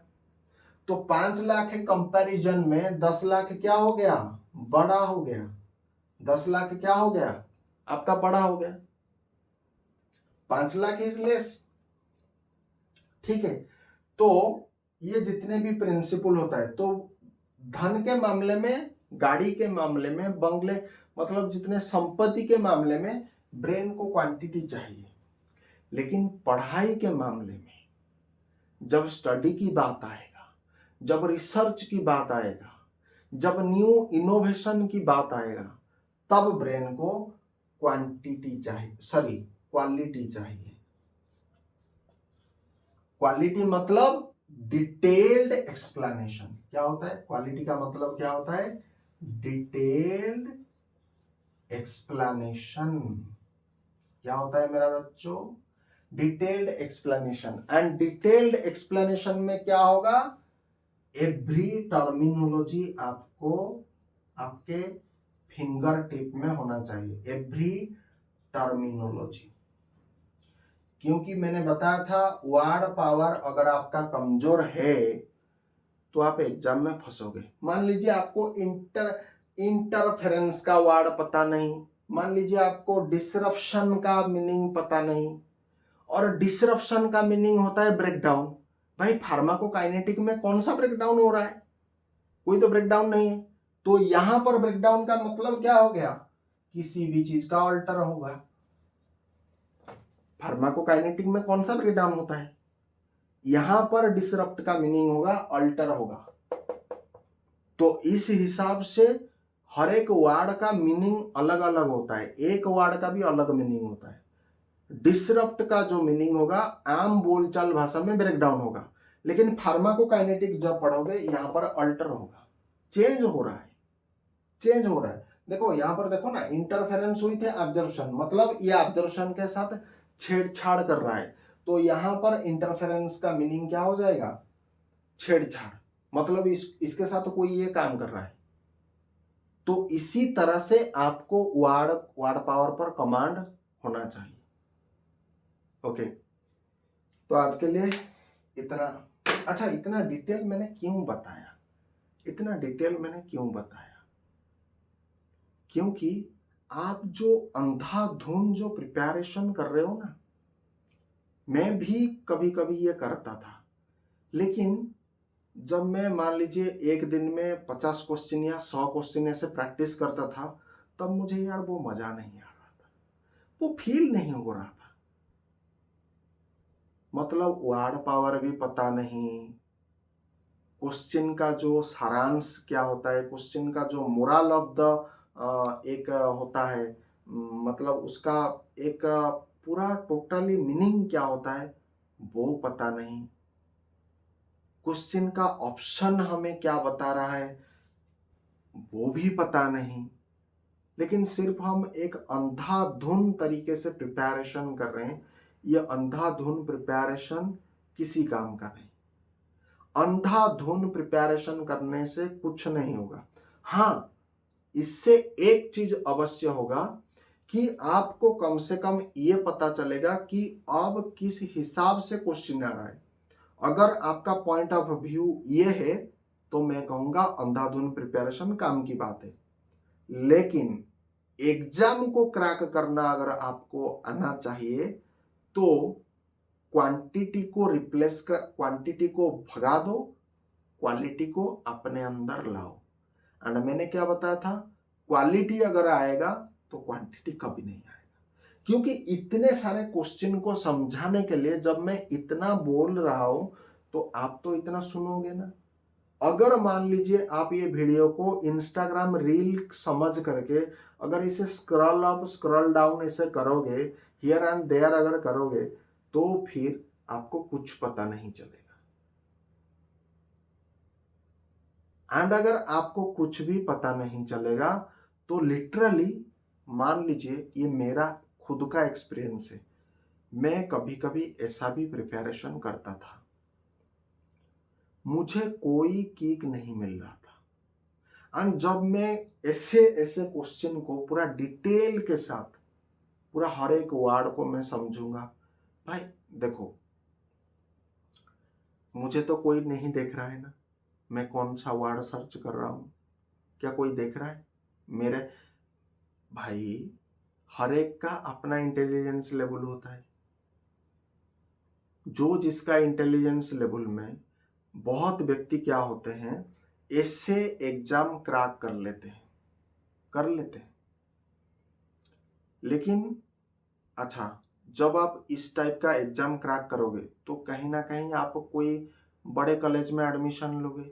तो 5 लाख के कंपैरिजन में 10 लाख क्या हो गया, बड़ा हो गया। 10 लाख क्या हो गया, आपका बड़ा हो गया। 5 लाख इज लेस। ठीक है, तो ये जितने भी प्रिंसिपल होता है, तो धन के मामले में, गाड़ी के मामले में, बंगले, मतलब जितने संपत्ति के मामले में ब्रेन को क्वांटिटी चाहिए। लेकिन पढ़ाई के मामले में जब स्टडी की बात आएगा, जब रिसर्च की बात आएगा, जब न्यू इनोवेशन की बात आएगा, तब ब्रेन को क्वांटिटी चाहिए, सॉरी क्वालिटी चाहिए। क्वालिटी मतलब डिटेल्ड एक्सप्लेनेशन। क्या होता है क्वालिटी का मतलब, क्या होता है, डिटेल्ड एक्सप्लेनेशन। क्या होता है मेरा बच्चों, detailed explanation. And detailed explanation में क्या होगा, एवरी टर्मिनोलॉजी आपको आपके फिंगर टिप में होना चाहिए, एवरी टर्मिनोलॉजी। क्योंकि मैंने बताया था वर्ड पावर अगर आपका कमजोर है तो आप एग्जाम में फंसोगे। मान लीजिए आपको इंटरफेरेंस का वर्ड पता नहीं, मान लीजिए आपको डिसरप्शन का मीनिंग पता नहीं, और डिसरप्शन का मीनिंग होता है ब्रेकडाउन। भाई फार्माकोकाइनेटिक में कौन सा ब्रेकडाउन हो रहा है, कोई तो ब्रेकडाउन नहीं है। तो यहां पर ब्रेकडाउन का मतलब क्या हो गया, किसी भी चीज का अल्टर होगा। फार्माकोकाइनेटिक में कौन सा ब्रेकडाउन होता है, यहां पर डिसरप्ट का मीनिंग होगा अल्टर होगा। तो इस हिसाब से हर एक वर्ड का मीनिंग अलग अलग होता है, एक वर्ड का भी अलग मीनिंग होता है। डिसरप्ट का जो मीनिंग होगा आम बोलचाल भाषा में ब्रेकडाउन होगा, लेकिन फार्माकोकाइनेटिक जब पढ़ोगे यहां पर अल्टर होगा, चेंज हो रहा है, चेंज हो रहा है। देखो यहां पर देखो ना, इंटरफेरेंस हुई थे ऑब्जर्वेशन, मतलब ये ऑब्जर्वेशन के साथ छेड़छाड़ कर रहा है, तो यहां पर इंटरफेरेंस का मीनिंग क्या हो जाएगा, छेड़छाड़, मतलब इसके साथ कोई ये काम कर रहा है। तो इसी तरह से आपको वर्ड पावर पर कमांड होना चाहिए। ओके, तो आज के लिए इतना। अच्छा, इतना डिटेल मैंने क्यों बताया, इतना डिटेल मैंने क्यों बताया, क्योंकि आप जो अंधाधुन जो प्रिपरेशन कर रहे हो ना, मैं भी कभी कभी ये करता था, लेकिन जब मैं मान लीजिए एक दिन में 50 क्वेश्चन या 100 क्वेश्चन ऐसे प्रैक्टिस करता था, तब मुझे यार वो मजा नहीं आ रहा था, वो फील नहीं हो रहा था। मतलब वर्ड पावर भी पता नहीं, क्वेश्चन का जो सारांश क्या होता है, क्वेश्चन का जो मोरल ऑफ द एक होता है, मतलब उसका एक पूरा टोटली मीनिंग क्या होता है वो पता नहीं, क्वेश्चन का ऑप्शन हमें क्या बता रहा है वो भी पता नहीं, लेकिन सिर्फ हम एक अंधाधुन तरीके से प्रिपरेशन कर रहे हैं। ये अंधाधुन प्रिपरेशन किसी काम का नहीं, अंधाधुन प्रिपरेशन करने से कुछ नहीं होगा। हाँ, इससे एक चीज अवश्य होगा कि आपको कम से कम ये पता चलेगा कि अब किस हिसाब से क्वेश्चन आ रहा है। अगर आपका पॉइंट ऑफ व्यू ये है तो मैं कहूंगा अंधाधुन प्रिपरेशन काम की बात है, लेकिन एग्जाम को क्रैक करना अगर आपको आना चाहिए तो क्वांटिटी को रिप्लेस कर, क्वांटिटी को भगा दो, क्वालिटी को अपने अंदर लाओ। एंड मैंने क्या बताया था, क्वालिटी अगर आएगा तो क्वांटिटी कभी नहीं आएगा, क्योंकि इतने सारे क्वेश्चन को समझाने के लिए जब मैं इतना बोल रहा हूं तो आप तो इतना सुनोगे ना। अगर मान लीजिए आप ये वीडियो को इंस्टाग्राम रील समझ करके अगर इसे स्क्रॉल अप स्क्रॉल डाउन ऐसे करोगे, हियर एंड देयर अगर करोगे, तो फिर आपको कुछ पता नहीं चलेगा। एंड अगर आपको कुछ भी पता नहीं चलेगा तो लिटरली मान लीजिए, ये मेरा खुद का एक्सपीरियंस है, मैं कभी कभी ऐसा भी प्रिपरेशन करता था, मुझे कोई किक नहीं मिल रहा था। एंड जब मैं ऐसे ऐसे क्वेश्चन को पूरा डिटेल के साथ पूरा हर एक वर्ड को मैं समझूंगा, भाई देखो मुझे तो कोई नहीं देख रहा है ना, मैं कौन सा वर्ड सर्च कर रहा हूं, क्या कोई देख रहा है मेरे? भाई हर एक का अपना इंटेलिजेंस लेवल होता है, जो जिसका इंटेलिजेंस लेवल में, बहुत व्यक्ति क्या होते हैं ऐसे एग्जाम क्रैक कर लेते हैं, कर लेते हैं, लेकिन अच्छा जब आप इस टाइप का एग्जाम क्रैक करोगे तो कहीं ना कहीं आप कोई बड़े कॉलेज में एडमिशन लोगे।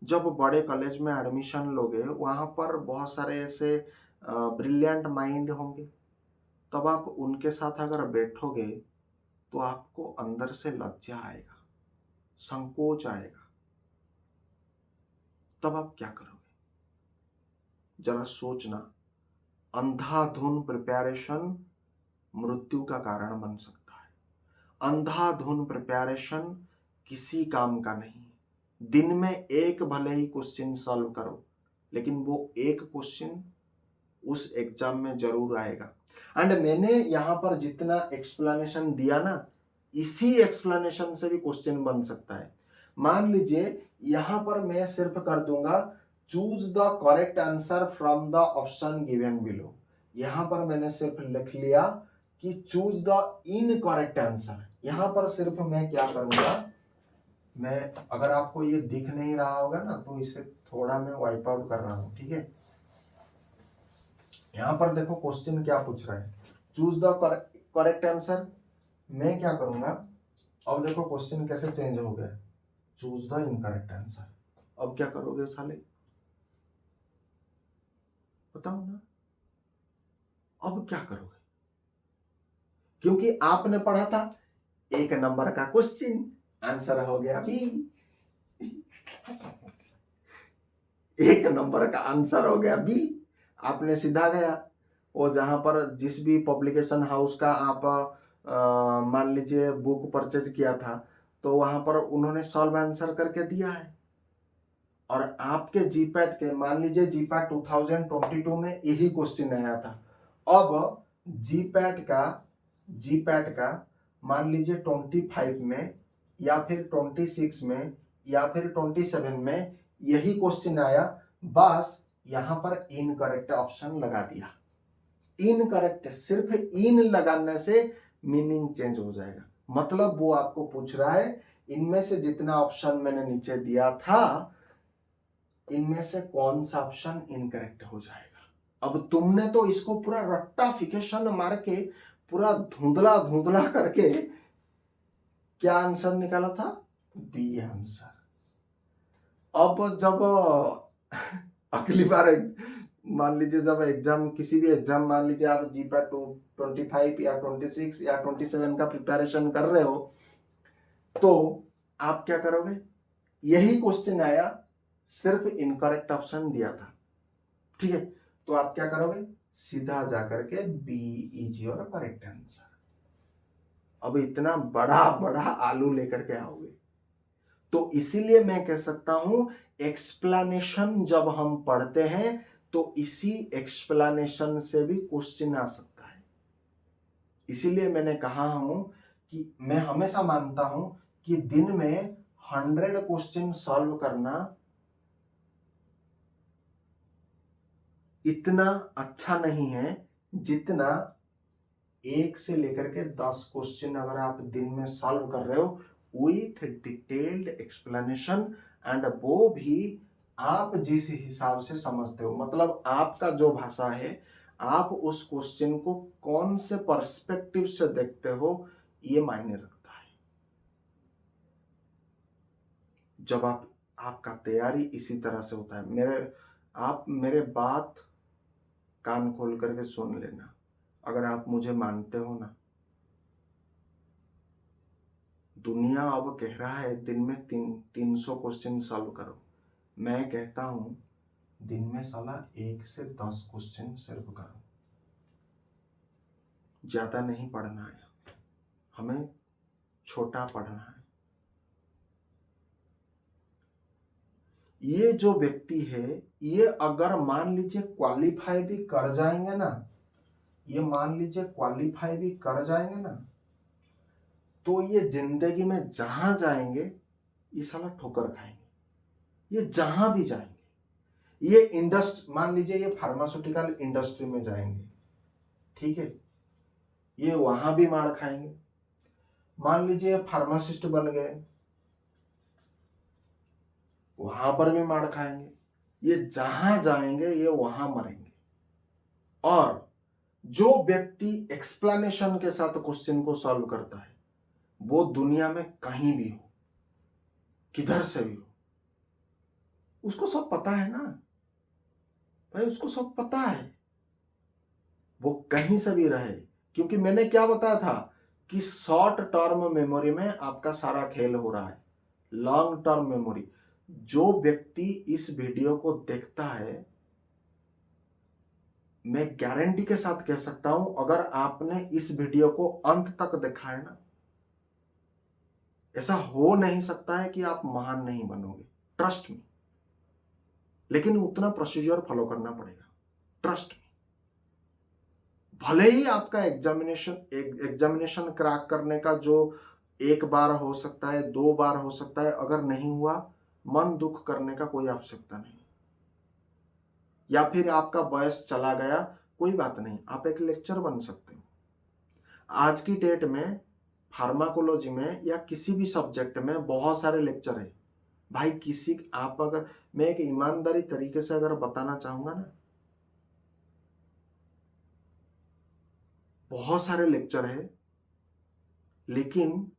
जब बड़े कॉलेज में एडमिशन लोगे वहां पर बहुत सारे ऐसे ब्रिलियंट माइंड होंगे, तब आप उनके साथ अगर बैठोगे तो आपको अंदर से लज्जा आएगा, संकोच आएगा, तब आप क्या करोगे जरा सोचना। अंधाधुन प्रिपरेशन मृत्यु का कारण बन सकता है, अंधाधुन प्रिपरेशन किसी काम का नहीं। दिन में एक भले ही क्वेश्चन सॉल्व करो, लेकिन वो एक क्वेश्चन उस एग्जाम में जरूर आएगा। एंड मैंने यहां पर जितना एक्सप्लेनेशन दिया ना, इसी एक्सप्लेनेशन से भी क्वेश्चन बन सकता है। मान लीजिए यहां पर मैं सिर्फ कर दूंगा choose the correct answer from the option given below, यहां पर मैंने सिर्फ लिख लिया कि चूज द इनकरेक्ट आंसर। यहां पर सिर्फ मैं क्या करूंगा, मैं अगर आपको ये दिख नहीं रहा होगा ना तो इसे थोड़ा मैं वाइप आउट कर रहा हूं, ठीक है। यहां पर देखो क्वेश्चन क्या पूछ रहा है, चूज द करेक्ट आंसर। मैं क्या करूंगा, अब देखो क्वेश्चन कैसे चेंज हो गया, चूज द इनकरेक्ट आंसर। अब क्या करोगे साले, बताओ ना, अब क्या करोगे? क्योंकि आपने पढ़ा था 1 नंबर का क्वेश्चन, आंसर हो गया बी। 1 नंबर का आंसर हो गया बी। आपने सीधा गया वो जहां पर जिस भी पब्लिकेशन हाउस का आप मान लीजिए बुक परचेज किया था, तो वहां पर उन्होंने सॉल्व आंसर करके दिया है। और आपके जीपैट के मान लीजिए जीपैट 2022 में यही क्वेश्चन आया था। अब जीपैट का मान लीजिए 25 में या फिर 26 में या फिर 27 में यही क्वेश्चन आया, बस यहां पर इनकरेक्ट ऑप्शन लगा दिया। इनकरेक्ट, सिर्फ इन लगाने से मीनिंग चेंज हो जाएगा। मतलब वो आपको पूछ रहा है इनमें से जितना ऑप्शन मैंने नीचे दिया था, इनमें से कौन सा ऑप्शन इनकरेक्ट हो जाएगा। अब तुमने तो इसको पूरा रट्टाफिकेशन मार के पूरा धुंधला धुंधला करके क्या आंसर निकाला था, बी आंसर। अब जब अगली बार मान लीजिए जब एग्जाम, किसी भी एग्जाम, मान लीजिए आप जीपैट 25 या 26 या 27 का प्रिपरेशन कर रहे हो, तो आप क्या करोगे, यही क्वेश्चन आया, सिर्फ इनकरेक्ट ऑप्शन दिया था, ठीक है, तो आप क्या करोगे, सीधा जाकर के B is your correct answer. अब इतना बड़ा बड़ा आलू लेकर के आओगे, तो इसीलिए मैं कह सकता हूं एक्सप्लेनेशन जब हम पढ़ते हैं तो इसी एक्सप्लेनेशन से भी क्वेश्चन आ सकता है। इसीलिए मैंने कहा हूं कि मैं हमेशा मानता हूं कि दिन में 100 क्वेश्चन सॉल्व करना इतना अच्छा नहीं है जितना 1 से लेकर के 10 क्वेश्चन अगर आप दिन में सॉल्व कर रहे हो विथ डिटेल्ड एक्सप्लेनेशन, एंड वो भी आप जिस हिसाब से समझते हो, मतलब आपका जो भाषा है, आप उस क्वेश्चन को कौन से पर्सपेक्टिव से देखते हो, ये मायने रखता है। जब आपका तैयारी इसी तरह से होता है, आप मेरे बात कान खोल करके सुन लेना, अगर आप मुझे मानते हो ना। दुनिया अब कह रहा है दिन में 300 क्वेश्चन सॉल्व करो, मैं कहता हूं दिन में साला 1 से 10 क्वेश्चन सिर्फ करो, ज्यादा नहीं पढ़ना है, हमें छोटा पढ़ना है। ये जो व्यक्ति है, ये अगर मान लीजिए क्वालिफाई भी कर जाएंगे ना, ये मान लीजिए क्वालिफाई भी कर जाएंगे ना, तो ये जिंदगी में जहां जाएंगे ये साला ठोकर खाएंगे, ये जहां भी जाएंगे। ये इंडस्ट्री, मान लीजिए ये फार्मास्यूटिकल इंडस्ट्री में जाएंगे, ठीक है, ये वहां भी मार खाएंगे। मान लीजिए फार्मासिस्ट बन गए, वहां पर भी मार खाएंगे। ये जहां जाएंगे ये वहां मरेंगे। और जो व्यक्ति एक्सप्लेनेशन के साथ क्वेश्चन को सॉल्व करता है, वो दुनिया में कहीं भी हो, किधर से भी हो, उसको सब पता है ना भाई, उसको सब पता है, वो कहीं से भी रहे। क्योंकि मैंने क्या बताया था कि शॉर्ट टर्म मेमोरी में आपका सारा खेल हो रहा है, लॉन्ग टर्म मेमोरी। जो व्यक्ति इस वीडियो को देखता है, मैं गारंटी के साथ कह सकता हूं, अगर आपने इस वीडियो को अंत तक देखा है ना, ऐसा हो नहीं सकता है कि आप महान नहीं बनोगे, ट्रस्ट मी। लेकिन उतना प्रोसीजर फॉलो करना पड़ेगा, ट्रस्ट मी। भले ही आपका एग्जामिनेशन क्रैक करने का जो 1 बार हो सकता है, 2 बार हो सकता है, अगर नहीं हुआ, मन दुख करने का कोई आवश्यकता नहीं। या फिर आपका बयस चला गया, कोई बात नहीं, आप एक लेक्चर बन सकते हो। आज की डेट में फार्माकोलॉजी में या किसी भी सब्जेक्ट में बहुत सारे लेक्चर है भाई। आप अगर, मैं एक ईमानदारी तरीके से अगर बताना चाहूंगा ना, बहुत सारे लेक्चर है, लेकिन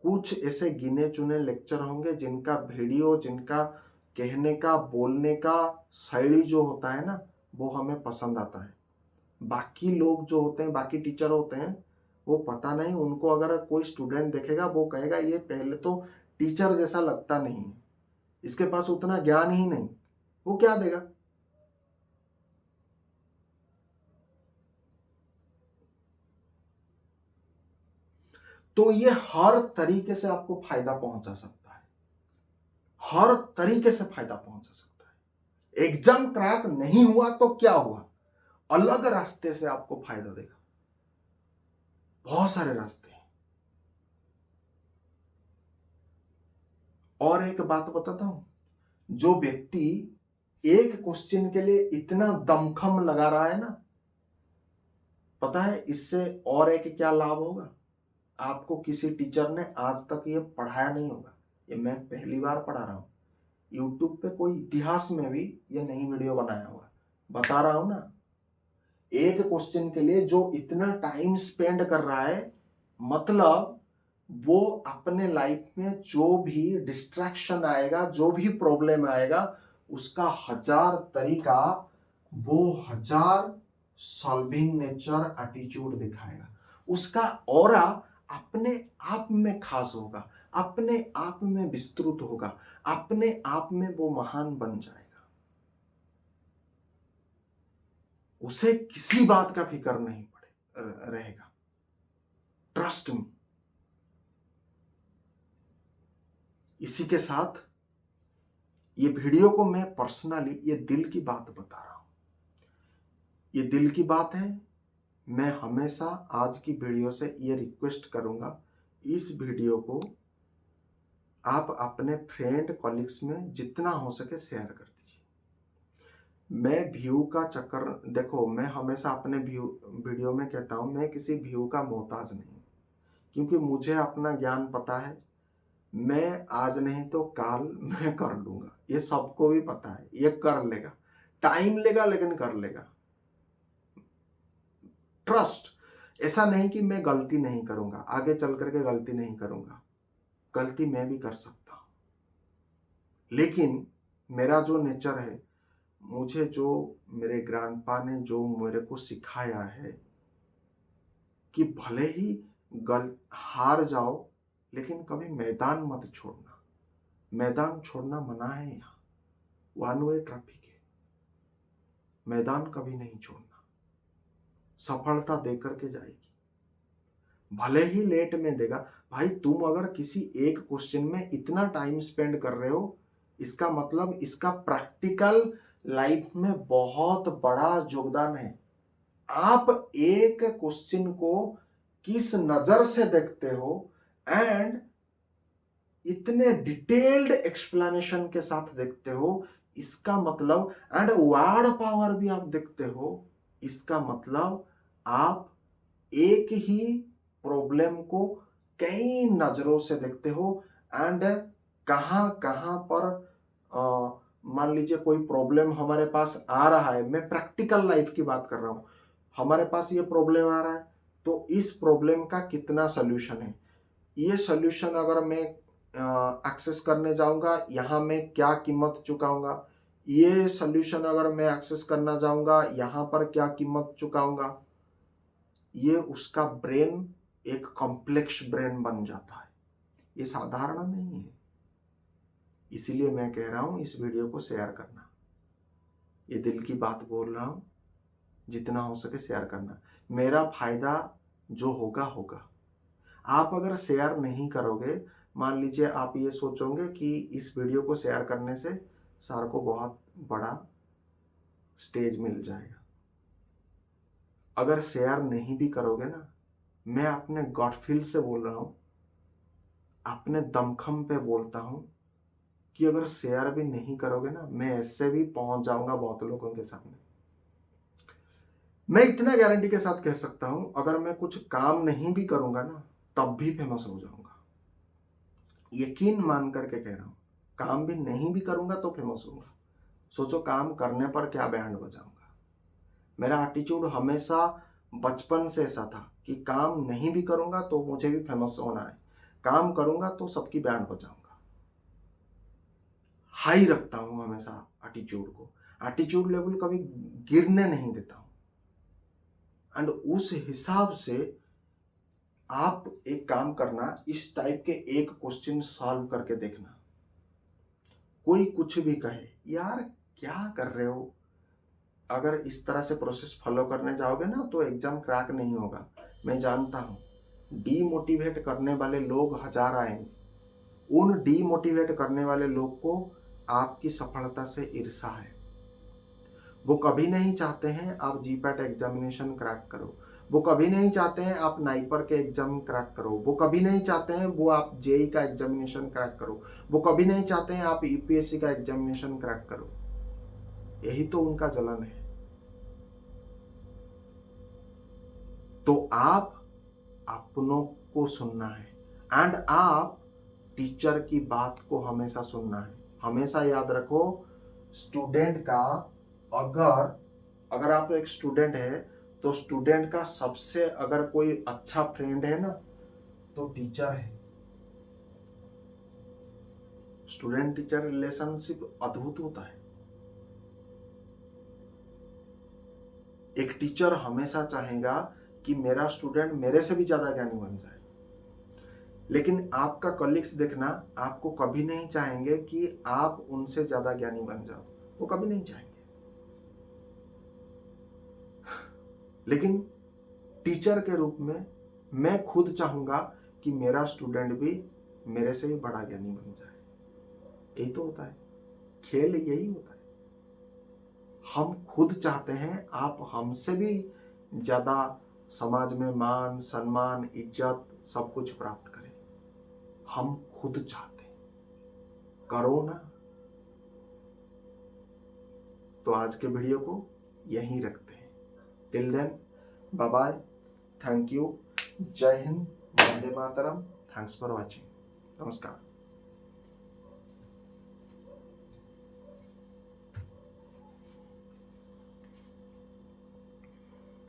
कुछ ऐसे गिने चुने लेक्चर होंगे जिनका वीडियो, जिनका कहने का, बोलने का शैली जो होता है ना, वो हमें पसंद आता है। बाकी लोग जो होते हैं, बाकी टीचर होते हैं, वो पता नहीं, उनको अगर कोई स्टूडेंट देखेगा वो कहेगा ये पहले तो टीचर जैसा लगता नहीं है, इसके पास उतना ज्ञान ही नहीं, वो क्या देगा। तो ये हर तरीके से आपको फायदा पहुंचा सकता है, हर तरीके से फायदा पहुंचा सकता है। एग्जाम क्रैक नहीं हुआ तो क्या हुआ, अलग रास्ते से आपको फायदा देगा, बहुत सारे रास्ते हैं। और एक बात बताता हूं, जो व्यक्ति एक क्वेश्चन के लिए इतना दमखम लगा रहा है ना, पता है इससे और एक क्या लाभ होगा। आपको किसी टीचर ने आज तक ये पढ़ाया नहीं होगा, ये मैं पहली बार पढ़ा रहा हूं। यूट्यूब पे कोई इतिहास में भी ये नई वीडियो बनाया होगा, बता रहा हूं ना। एक क्वेश्चन के लिए जो इतना टाइम स्पेंड कर रहा है, मतलब वो अपने लाइफ में जो भी डिस्ट्रैक्शन आएगा, जो भी प्रॉब्लम आएगा, उसका 1000 तरीका, वो 1000 सॉल्विंग नेचर एटीट्यूड दिखाएगा। उसका ऑरा अपने आप में खास होगा, अपने आप में विस्तृत होगा, अपने आप में वो महान बन जाएगा। उसे किसी बात का फिक्र नहीं रहेगा। Trust me. इसी के साथ ये वीडियो को मैं पर्सनली, ये दिल की बात बता रहा हूं, ये दिल की बात है। मैं हमेशा आज की वीडियो से ये रिक्वेस्ट करूंगा, इस वीडियो को आप अपने फ्रेंड कॉलिग्स में जितना हो सके शेयर कर दीजिए। मैं व्यू का चक्कर, देखो मैं हमेशा अपने वीडियो में कहता हूं, मैं किसी व्यू का मोहताज नहीं, क्योंकि मुझे अपना ज्ञान पता है। मैं आज नहीं तो कल मैं कर लूंगा, ये सबको भी पता है, ये कर लेगा, टाइम लेगा लेकिन कर लेगा। ट्रस्ट। ऐसा नहीं कि मैं गलती नहीं करूंगा, आगे चल करके गलती नहीं करूंगा, गलती मैं भी कर सकता हूं। लेकिन मेरा जो नेचर है, मुझे जो मेरे ग्रैंडपा ने जो मेरे को सिखाया है कि भले ही हार जाओ, लेकिन कभी मैदान मत छोड़ना। मैदान छोड़ना मना है, यहाँ वन वे ट्रैफिक है, मैदान कभी नहीं छोड़ना। सफलता देकर के जाएगी, भले ही लेट में देगा। भाई तुम अगर किसी एक क्वेश्चन में इतना टाइम स्पेंड कर रहे हो, इसका मतलब इसका प्रैक्टिकल लाइफ में बहुत बड़ा योगदान है। आप एक क्वेश्चन को किस नजर से देखते हो एंड इतने डिटेल्ड एक्सप्लेनेशन के साथ देखते हो, इसका मतलब, एंड वर्ड पावर भी आप देखते हो, इसका मतलब आप एक ही प्रॉब्लम को कई नजरों से देखते हो। एंड कहां कहां पर मान लीजिए कोई प्रॉब्लम हमारे पास आ रहा है, मैं प्रैक्टिकल लाइफ की बात कर रहा हूं, हमारे पास ये प्रॉब्लम आ रहा है, तो इस प्रॉब्लम का कितना सोल्यूशन है, ये सोल्यूशन अगर मैं एक्सेस करने जाऊंगा, यहां मैं क्या कीमत चुकाऊंगा, ये सोल्यूशन अगर मैं एक्सेस करना जाऊंगा, यहां पर क्या कीमत चुकाऊंगा। ये उसका ब्रेन एक कॉम्प्लेक्स ब्रेन बन जाता है, ये साधारण नहीं है। इसीलिए मैं कह रहा हूं इस वीडियो को शेयर करना, ये दिल की बात बोल रहा हूं, जितना हो सके शेयर करना। मेरा फायदा जो होगा होगा। आप अगर शेयर नहीं करोगे, मान लीजिए आप ये सोचोगे कि इस वीडियो को शेयर करने से सर को बहुत बड़ा स्टेज मिल जाएगा। अगर शेयर नहीं भी करोगे ना, मैं अपने गॉड फील से बोल रहा हूं, अपने दमखम पे बोलता हूं कि अगर शेयर भी नहीं करोगे ना, मैं ऐसे भी पहुंच जाऊंगा बहुत लोगों के सामने। मैं इतना गारंटी के साथ कह सकता हूं, अगर मैं कुछ काम नहीं भी करूंगा ना, तब भी फेमस हो जाऊंगा। यकीन मान करके कह रहा हूं, काम भी नहीं भी करूंगा तो फेमस होऊंगा। सोचो काम करने पर क्या बैंड बजाऊंगा। मेरा एटीट्यूड हमेशा बचपन से ऐसा था कि काम नहीं भी करूंगा तो मुझे भी फेमस होना है। काम करूंगा तो सबकी बैंड बजाऊंगा। हाई रखता हूं हमेशा एटीट्यूड को, एटीट्यूड लेवल कभी गिरने नहीं देता हूं। एंड उस हिसाब से आप एक काम करना, इस टाइप के एक क्वेश्चन सॉल्व करके देखना। कोई कुछ भी कहे, यार क्या कर रहे हो, अगर इस तरह से प्रोसेस फॉलो करने जाओगे ना तो एग्जाम क्रैक नहीं होगा। मैं जानता हूं डीमोटिवेट करने वाले लोग हजार आएंगे, उन डीमोटिवेट करने वाले लोग को आपकी सफलता से ईर्ष्या है। वो कभी नहीं चाहते हैं आप जीपैट एग्जामिनेशन क्रैक करो, वो कभी नहीं चाहते हैं आप नाइपर के एग्जाम क्रैक करो, वो कभी नहीं चाहते हैं वो आप जेई का एग्जामिनेशन क्रैक करो, वो कभी नहीं चाहते हैं आप यूपीएससी का एग्जामिनेशन क्रैक करो। यही तो उनका जलन है। तो आप अपनों को सुनना है एंड आप टीचर की बात को हमेशा सुनना है। हमेशा याद रखो, स्टूडेंट का अगर आप एक स्टूडेंट है तो स्टूडेंट का सबसे अगर कोई अच्छा फ्रेंड है ना तो टीचर है। स्टूडेंट टीचर रिलेशनशिप अद्भुत होता है। एक टीचर हमेशा चाहेगा कि मेरा स्टूडेंट मेरे से भी ज्यादा ज्ञानी बन जाए, लेकिन आपका कलीग्स देखना, आपको कभी नहीं चाहेंगे कि आप उनसे ज्यादा ज्ञानी बन जाओ, वो कभी नहीं चाहेंगे। लेकिन टीचर के रूप में मैं खुद चाहूंगा कि मेरा स्टूडेंट भी मेरे से भी बड़ा ज्ञानी बन जाए। यही तो होता है, खेल यही होता है। हम खुद चाहते हैं आप हमसे भी ज्यादा समाज में मान सम्मान इज्जत सब कुछ प्राप्त करें। हम खुद चाहते हैं, करो ना। तो आज के वीडियो को यहीं रखते हैं। Till then bye bye, thank you, जय हिंद, वंदे मातरम, थैंक्स फॉर वॉचिंग, नमस्कार।